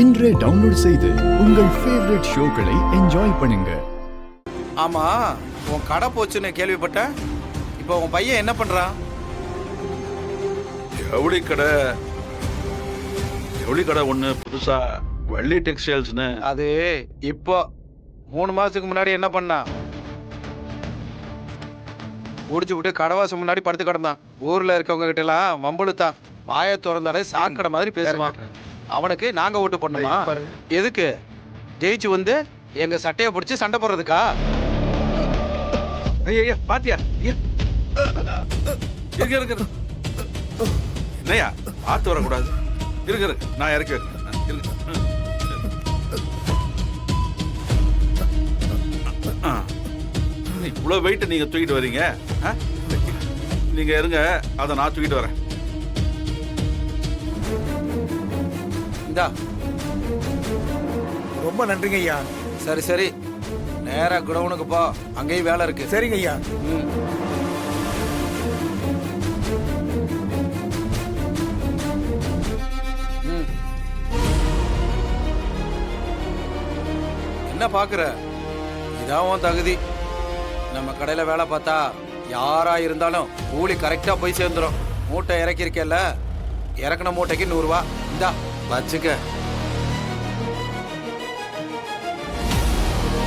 இன்றே டவுன்லோட் செய்து உங்கள் ஃபேவரட் ஷோக்களை என்ஜாய் பண்ணுங்க. ஆமா, உன் கடை போச்சுன்னு கேள்விப்பட்டேன். இப்போ உன் பையன் என்ன பண்றான்? ஜவுளி கடை ஒன்று புதுசா வள்ளி டெக்ஸ்டைல்ஸ்னு. அது இப்போ 3 மாசத்துக்கு முன்னாடி என்ன பண்ணான்? முடிச்சு விட்டு கடவாசம் முன்னாடி படுத்து கிடந்தான். ஊர்ல இருக்கவங்க கிட்ட எல்லாம் வம்புழுத்தான். வாயை திறந்தாலே சாக்கடை மாதிரி பேசுவான். அவனுக்கு நாங்க ஓட்டு பண்ணோமா? எதுக்கு? ஜெயிச்சு வந்து எங்க சட்டையை பிடிச்சி சண்டை போடுறதுக்கா? ஐயா பாத்தியா என்னையா பார்த்து வரக்கூடாது. இருக்கு நான் இறக்கி வைக்கிறேன். இவ்வளோ வெயிட் நீங்க தூக்கிட்டு வரீங்க. நீங்க இருங்க, அதை நான் தூக்கிட்டு வரேன். இந்தா. ரொம்ப நன்றிங்க ஐயா. சரி சரி, நேரா குடவுனுக்கு போ, அங்கேயும் வேலை இருக்கு. சரிங்க ஐயா. என்ன பாக்குற? இதான் உன் தகுதி. நம்ம கடையில வேலை பார்த்தா யாரா இருந்தாலும் கூலி கரெக்டா போய் சேர்ந்துரும். மூட்டை இறக்கிருக்கல, இறக்குன மூட்டைக்கு 100 ரூபா. இந்தா வச்சுக்க.